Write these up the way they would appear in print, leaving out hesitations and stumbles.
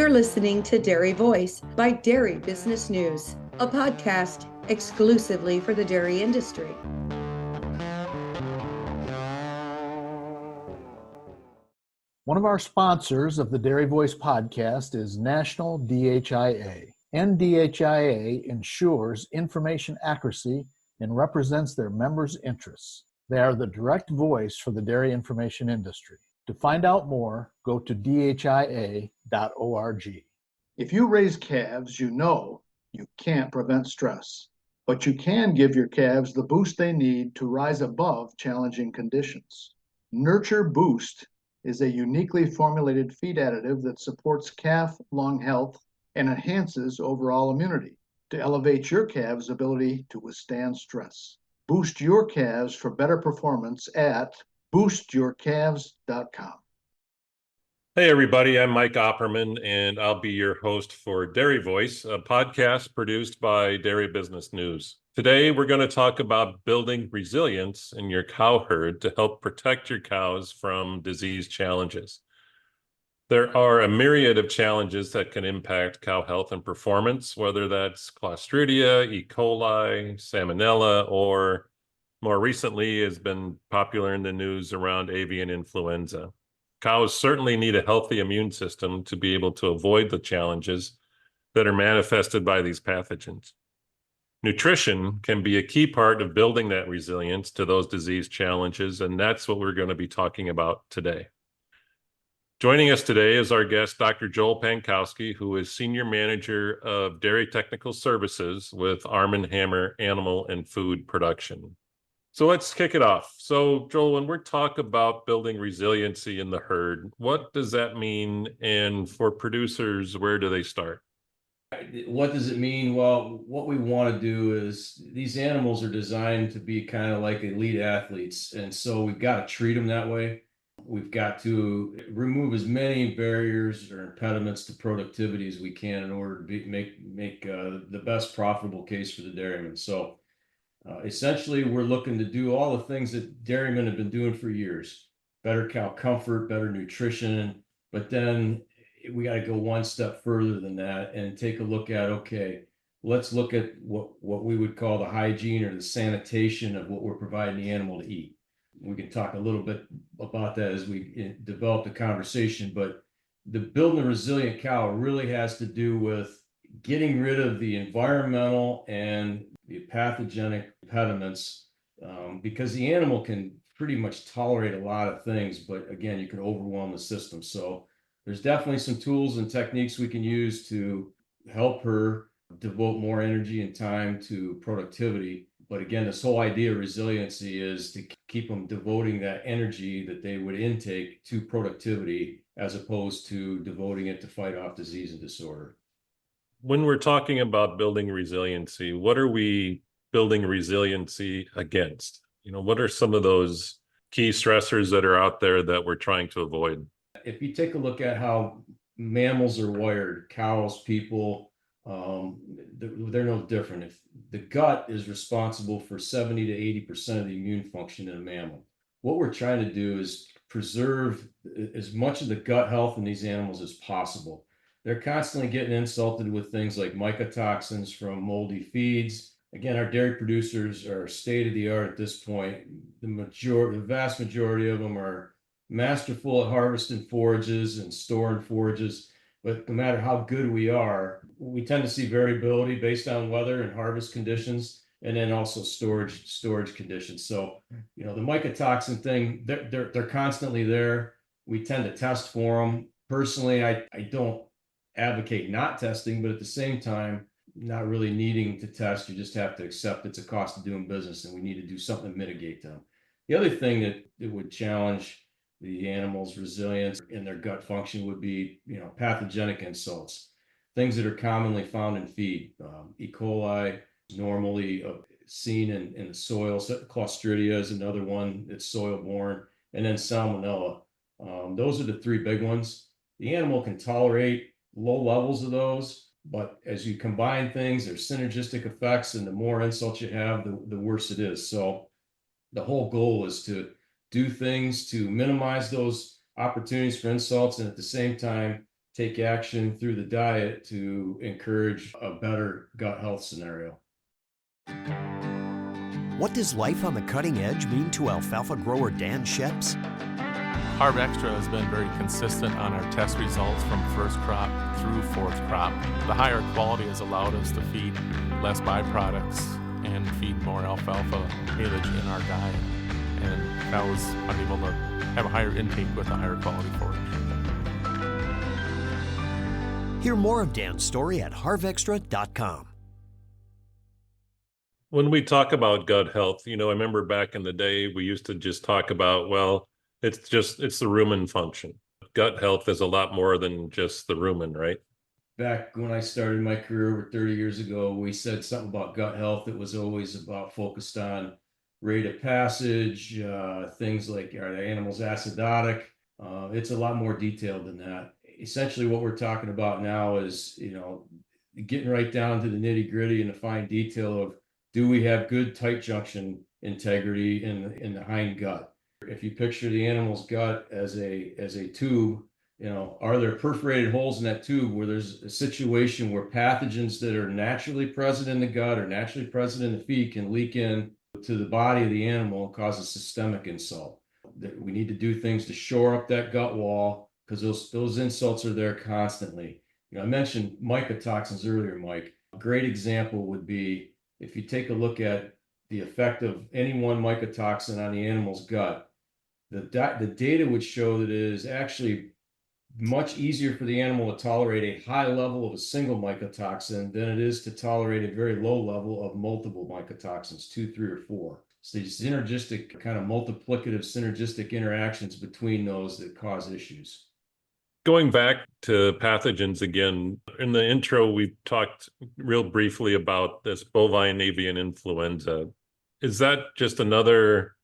You're listening to Dairy Voice by Dairy Business News, a podcast exclusively for the dairy industry. One of our sponsors of the Dairy Voice podcast is National DHIA. NDHIA ensures information accuracy and represents their members' interests. They are the direct voice for the dairy information industry. To find out more, go to dhia.org. If you raise calves, you know you can't prevent stress, but you can give your calves the boost they need to rise above challenging conditions. Nurture Boost is a uniquely formulated feed additive that supports calf lung health and enhances overall immunity to elevate your calves' ability to withstand stress. Boost your calves for better performance at boostyourcalves.com. Hey everybody, I'm Mike Opperman and I'll be your host for Dairy Voice, a podcast produced by Dairy Business News. Today we're going to talk about building resilience in your cow herd to help protect your cows from disease challenges. There are a myriad of challenges that can impact cow health and performance, whether that's Clostridia, E. coli, Salmonella, or more recently has been popular in the news around avian influenza. Cows certainly need a healthy immune system to be able to avoid the challenges that are manifested by these pathogens. Nutrition can be a key part of building that resilience to those disease challenges, and that's what we're going to be talking about today. Joining us today is our guest, Dr. Joel Pankowski, who is Senior Manager of Dairy Technical Services with Arm and Hammer Animal and Food Production. So let's kick it off. So Joel, when we're talking about building resiliency in the herd, what does that mean? And for producers, where do they start? What does it mean? Well, what we want to do is these animals are designed to be kind of like elite athletes. And so we've got to treat them that way. We've got to remove as many barriers or impediments to productivity as we can in order to make the best profitable case for the dairyman. So essentially, we're looking to do all the things that dairymen have been doing for years. Better cow comfort, better nutrition, but then we got to go one step further than that and take a look at, okay, let's look at what we would call the hygiene or the sanitation of what we're providing the animal to eat. We can talk a little bit about that as we develop the conversation, but the building a resilient cow really has to do with getting rid of the environmental and the pathogenic impediments, because the animal can pretty much tolerate a lot of things, but again, you can overwhelm the system. So there's definitely some tools and techniques we can use to help her devote more energy and time to productivity. But again, this whole idea of resiliency is to keep them devoting that energy that they would intake to productivity as opposed to devoting it to fight off disease and disorder. When we're talking about building resiliency, what are we building resiliency against? What are some of those key stressors that are out there that we're trying to avoid? If you take a look at how mammals are wired, cows, people, they're no different. If the gut is responsible for 70 to 80% of the immune function in a mammal, what we're trying to do is preserve as much of the gut health in these animals as possible. They're constantly getting insulted with things like mycotoxins from moldy feeds. Again, our dairy producers are state of the art at this point. The vast majority of them are masterful at harvesting forages and storing forages. But no matter how good we are, we tend to see variability based on weather and harvest conditions, and then also storage conditions. So, the mycotoxin thing, they're constantly there. We tend to test for them. Personally, I don't advocate not testing, but at the same time, not really needing to test. You just have to accept it's a cost of doing business, and we need to do something to mitigate them. The other thing that would challenge the animal's resilience in their gut function would be, pathogenic insults, things that are commonly found in feed. E. coli, normally seen in the soil. Clostridia is another one that's soil-borne, and then Salmonella. Those are the three big ones. The animal can tolerate low levels of those, but as you combine things, there's synergistic effects, and the more insults you have, the worse it is. So the whole goal is to do things to minimize those opportunities for insults, and at the same time take action through the diet to encourage a better gut health scenario. What does life on the cutting edge mean to alfalfa grower Dan Sheps? Harv Extra has been very consistent on our test results from first crop through fourth crop. The higher quality has allowed us to feed less byproducts and feed more alfalfa haylage in our diet. And cows are able to have a higher intake with a higher quality forage. Hear more of Dan's story at harvextra.com. When we talk about gut health, I remember back in the day, we used to just talk about, well, it's the rumen function. Gut health is a lot more than just the rumen, right? Back when I started my career over 30 years ago, we said something about gut health that was always focused on rate of passage, things like are the animals acidotic. It's a lot more detailed than that. Essentially, what we're talking about now is, getting right down to the nitty gritty and the fine detail of, do we have good tight junction integrity in the hind gut? If you picture the animal's gut as a tube, are there perforated holes in that tube where there's a situation where pathogens that are naturally present in the gut or naturally present in the feed can leak in to the body of the animal and cause a systemic insult? That we need to do things to shore up that gut wall, because those insults are there constantly. I mentioned mycotoxins earlier, Mike. A great example would be if you take a look at the effect of any one mycotoxin on the animal's gut. The data would show that it is actually much easier for the animal to tolerate a high level of a single mycotoxin than it is to tolerate a very low level of multiple mycotoxins, 2, 3, or 4. So these synergistic, kind of multiplicative synergistic interactions between those that cause issues. Going back to pathogens again, in the intro, we talked real briefly about this bovine avian influenza. Is that just another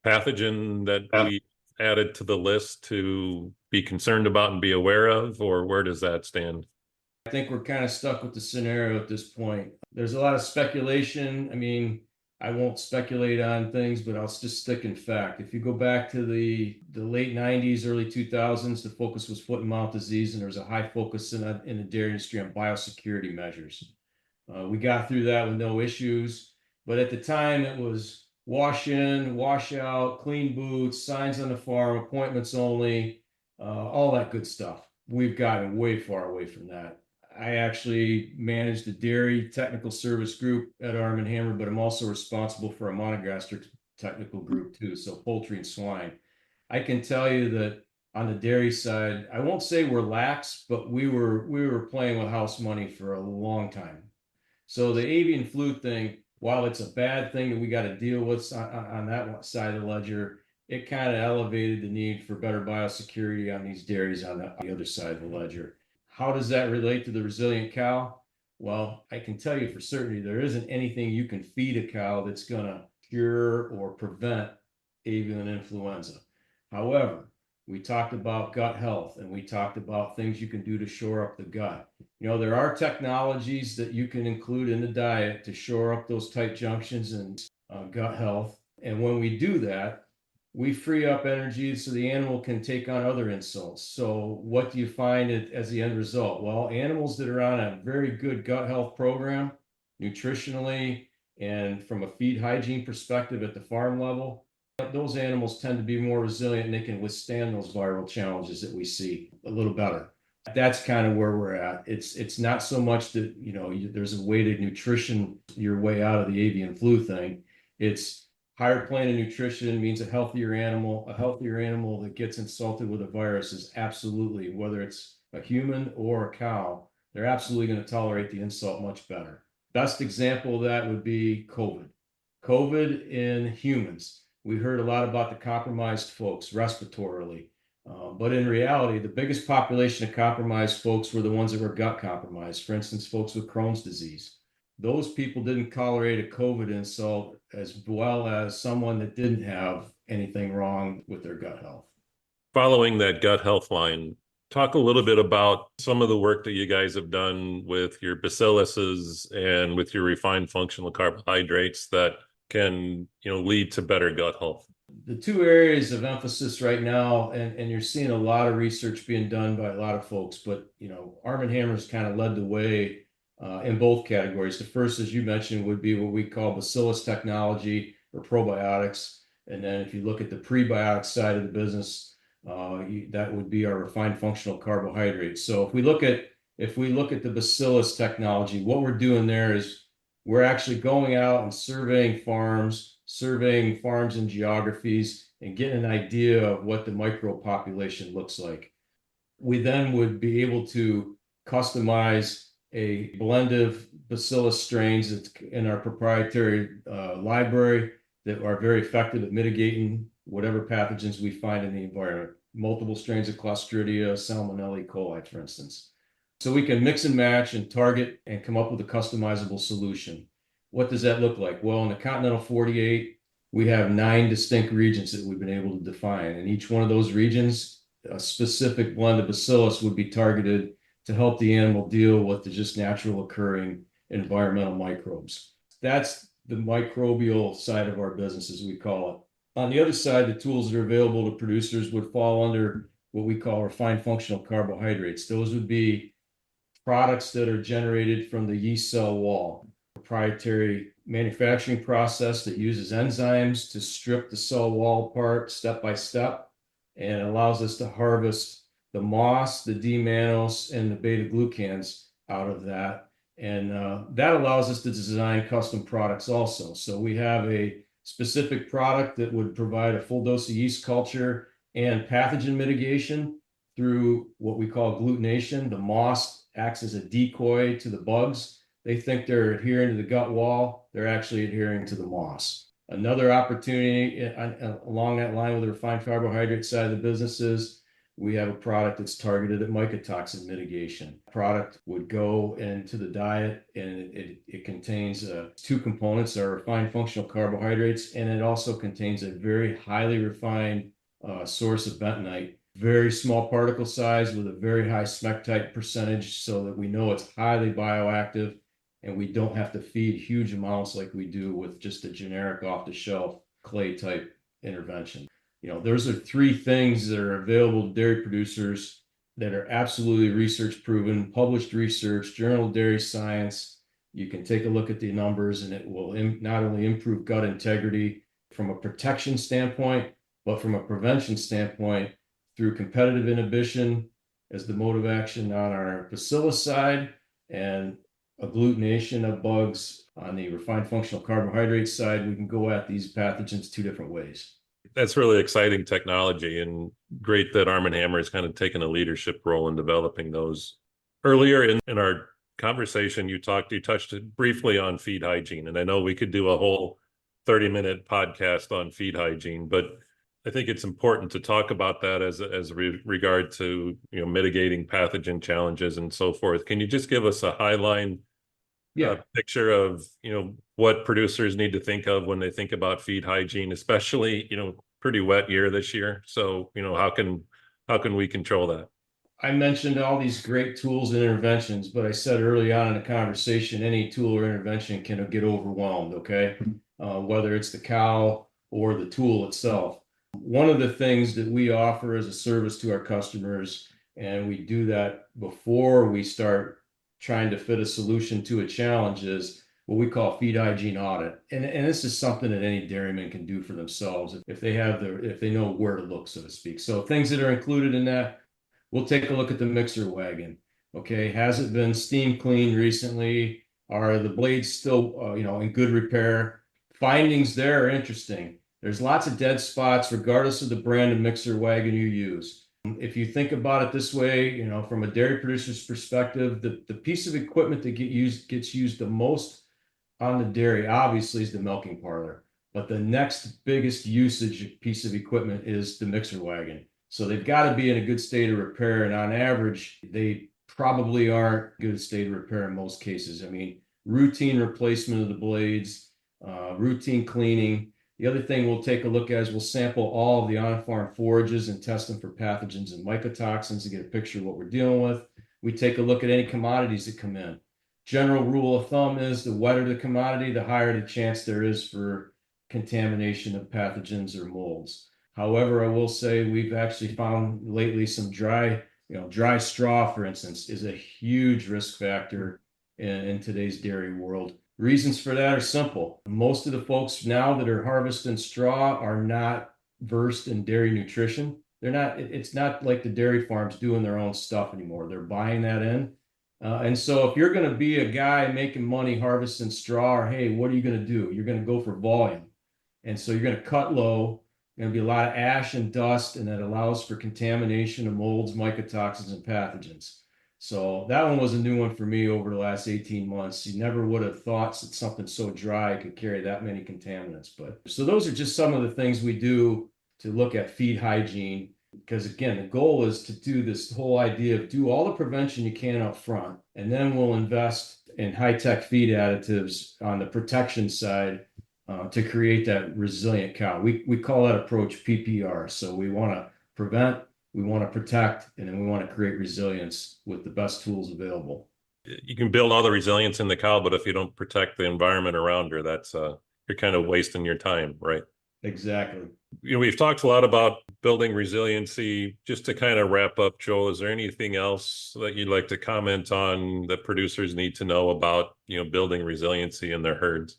pathogen that we added to the list to be concerned about and be aware of, or where does that stand? I think we're kind of stuck with the scenario at this point. There's a lot of speculation. I won't speculate on things, but I'll just stick in fact. If you go back to the late 90s, early 2000s, the focus was foot and mouth disease, and there was a high focus in the dairy industry on biosecurity measures. We got through that with no issues, but at the time it was wash in, wash out, clean boots, signs on the farm, appointments only, all that good stuff. We've gotten way far away from that. I actually manage the dairy technical service group at Arm and Hammer, but I'm also responsible for a monogastric technical group too, so poultry and swine. I can tell you that on the dairy side, I won't say we're lax, but we were playing with house money for a long time. So the avian flu thing, while it's a bad thing that we got to deal with on that side of the ledger, it kind of elevated the need for better biosecurity on these dairies on the other side of the ledger. How does that relate to the resilient cow? Well, I can tell you for certainty, there isn't anything you can feed a cow that's going to cure or prevent avian influenza. However, we talked about gut health, and we talked about things you can do to shore up the gut. There are technologies that you can include in the diet to shore up those tight junctions and gut health. And when we do that, we free up energy so the animal can take on other insults. So what do you find as the end result? Well, animals that are on a very good gut health program, nutritionally and from a feed hygiene perspective at the farm level, those animals tend to be more resilient and they can withstand those viral challenges that we see a little better. That's kind of where we're at. It's not so much that, there's a way to nutrition your way out of the avian flu thing. It's higher plane of nutrition means a healthier animal. A healthier animal that gets insulted with a virus is absolutely, whether it's a human or a cow, they're absolutely going to tolerate the insult much better. Best example of that would be COVID. COVID in humans. We heard a lot about the compromised folks respiratorily, but in reality, the biggest population of compromised folks were the ones that were gut compromised. For instance, folks with Crohn's disease. Those people didn't tolerate a COVID insult as well as someone that didn't have anything wrong with their gut health. Following that gut health line, talk a little bit about some of the work that you guys have done with your bacilluses and with your refined functional carbohydrates that can, lead to better gut health. The two areas of emphasis right now, and you're seeing a lot of research being done by a lot of folks, but Arm and Hammer's kind of led the way in both categories. The first, as you mentioned, would be what we call bacillus technology or probiotics. And then if you look at the prebiotic side of the business, that would be our refined functional carbohydrates. So if we look at the bacillus technology, what we're doing there is we're actually going out and surveying farms and geographies and getting an idea of what the microbe population looks like. We then would be able to customize a blend of bacillus strains that's in our proprietary library that are very effective at mitigating whatever pathogens we find in the environment. Multiple strains of Clostridia, Salmonella, E. coli, for instance. So we can mix and match and target and come up with a customizable solution. What does that look like? Well, in the continental 48, we have 9 distinct regions that we've been able to define. And each one of those regions, a specific blend of bacillus would be targeted to help the animal deal with the just natural occurring environmental microbes. That's the microbial side of our business, as we call it. On the other side, the tools that are available to producers would fall under what we call refined functional carbohydrates. Those would be products that are generated from the yeast cell wall, proprietary manufacturing process that uses enzymes to strip the cell wall apart step by step and allows us to harvest the moss, the D-mannose, and the beta-glucans out of that. And that allows us to design custom products also. So we have a specific product that would provide a full dose of yeast culture and pathogen mitigation through what we call agglutination. The moss acts as a decoy to the bugs. They think they're adhering to the gut wall. They're actually adhering to the moss. Another opportunity along that line with the refined carbohydrate side of the business is we have a product that's targeted at mycotoxin mitigation. The product would go into the diet, and it contains 2 components, our refined functional carbohydrates, and it also contains a very highly refined source of bentonite. Very small particle size with a very high smectite percentage so that we know it's highly bioactive and we don't have to feed huge amounts like we do with just a generic off-the-shelf clay type intervention. Those are 3 things that are available to dairy producers that are absolutely research proven, published research, Journal of Dairy Science. You can take a look at the numbers and it will not only improve gut integrity from a protection standpoint, but from a prevention standpoint through competitive inhibition as the mode of action on our bacillus side and agglutination of bugs on the refined functional carbohydrate side. We can go at these pathogens 2 different ways. That's really exciting technology, and great that Arm & Hammer has kind of taken a leadership role in developing those. Earlier in our conversation, you touched briefly on feed hygiene, and I know we could do a whole 30-minute podcast on feed hygiene, but I think it's important to talk about that as regard to mitigating pathogen challenges and so forth. Can you just give us a highline picture of what producers need to think of when they think about feed hygiene, especially pretty wet year this year? So how can we control that? I mentioned all these great tools and interventions, but I said early on in the conversation, any tool or intervention can get overwhelmed. Okay, whether it's the cow or the tool itself. One of the things that we offer as a service to our customers, and we do that before we start trying to fit a solution to a challenge, is what we call feed hygiene audit. And this is something that any dairyman can do for themselves if they know where to look, so to speak. So things that are included in that, we'll take a look at the mixer wagon. Okay, has it been steam cleaned recently? Are the blades still in good repair? Findings there are interesting. There's lots of dead spots regardless of the brand of mixer wagon you use. If you think about it this way, from a dairy producer's perspective, the piece of equipment that gets used the most on the dairy obviously is the milking parlor. But the next biggest usage piece of equipment is the mixer wagon. So they've got to be in a good state of repair. And on average, they probably aren't in good state of repair in most cases. I mean, routine replacement of the blades, routine cleaning. The other thing we'll take a look at is we'll sample all of the on-farm forages and test them for pathogens and mycotoxins to get a picture of what we're dealing with. We take a look at any commodities that come in. General rule of thumb is the wetter the commodity, the higher the chance there is for contamination of pathogens or molds. However, I will say we've actually found lately some dry straw, for instance, is a huge risk factor in today's dairy world. Reasons for that are simple. Most of the folks now that are harvesting straw are not versed in dairy nutrition. It's not like the dairy farms doing their own stuff anymore. They're buying that in. And so if you're going to be a guy making money harvesting straw, or hey, what are you going to do? You're going to go for volume. And so you're going to cut low. Going to be a lot of ash and dust, and that allows for contamination of molds, mycotoxins, and pathogens. So that one was a new one for me over the last 18 months. You never would have thought that something so dry could carry that many contaminants. But so those are just some of the things we do to look at feed hygiene. Because again, the goal is to do this whole idea of do all the prevention you can up front, and then we'll invest in high-tech feed additives on the protection side to create that resilient cow. We call that approach PPR. So we want to prevent, we want to protect, and then we want to create resilience with the best tools available. You can build all the resilience in the cow, but if you don't protect the environment around her, that's you're kind of wasting your time, right? Exactly. We've talked a lot about building resiliency. Just to kind of wrap up, Joel, is there anything else that you'd like to comment on that producers need to know about, building resiliency in their herds?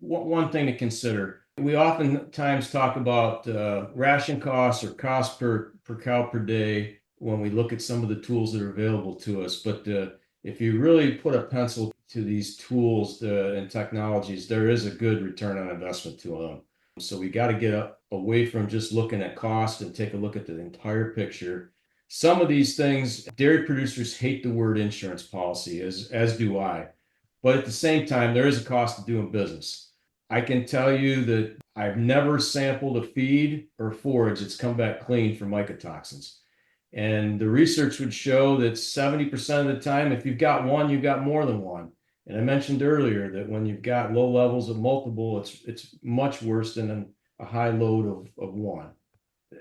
One thing to consider, we oftentimes talk about ration costs or cost per cow per day when we look at some of the tools that are available to us. But if you really put a pencil to these tools and technologies, there is a good return on investment to them. So we got to get away from just looking at cost and take a look at the entire picture. Some of these things, dairy producers hate the word insurance policy, as do I. But at the same time, there is a cost of doing business. I can tell you that I've never sampled a feed or forage that's come back clean for mycotoxins. And the research would show that 70% of the time, if you've got one, you've got more than one. And I mentioned earlier that when you've got low levels of multiple, it's much worse than a high load of one.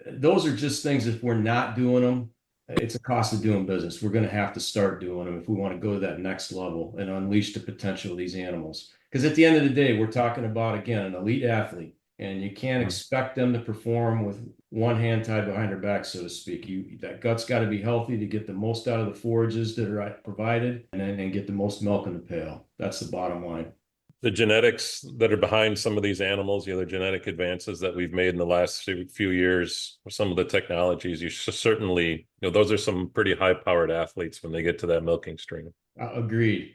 Those are just things, if we're not doing them, it's a cost of doing business. We're going to have to start doing them if we want to go to that next level and unleash the potential of these animals. Because at the end of the day, we're talking about, again, an elite athlete, and you can't expect them to perform with one hand tied behind their back, so to speak. That gut's got to be healthy to get the most out of the forages that are provided and get the most milk in the pail. That's the bottom line. The genetics that are behind some of these animals, the genetic advances that we've made in the last few years, some of the technologies, you should certainly, those are some pretty high-powered athletes when they get to that milking stream. Agreed.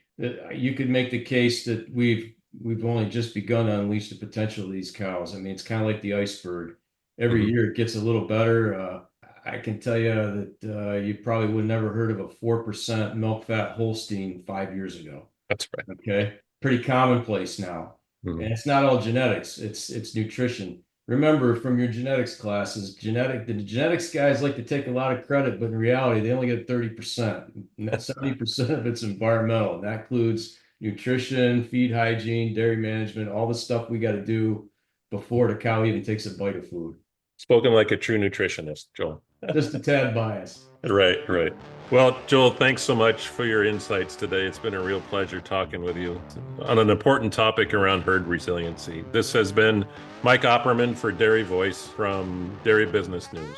You could make the case that we've only just begun to unleash the potential of these cows. I mean, it's kind of like the iceberg. Every year it gets a little better. I can tell you that you probably would never heard of a 4% milk fat Holstein 5 years ago. That's right. Okay. Pretty commonplace now. And it's not all genetics, it's nutrition. Remember from your genetics classes, the genetics guys like to take a lot of credit, but in reality, they only get 30%. 70% of it's environmental. And that includes nutrition, feed hygiene, dairy management, all the stuff we got to do before the cow even takes a bite of food. Spoken like a true nutritionist, Joel. Just a tad biased. Right. Well, Joel, thanks so much for your insights today. It's been a real pleasure talking with you on an important topic around herd resiliency. This has been Mike Opperman for Dairy Voice from Dairy Business News.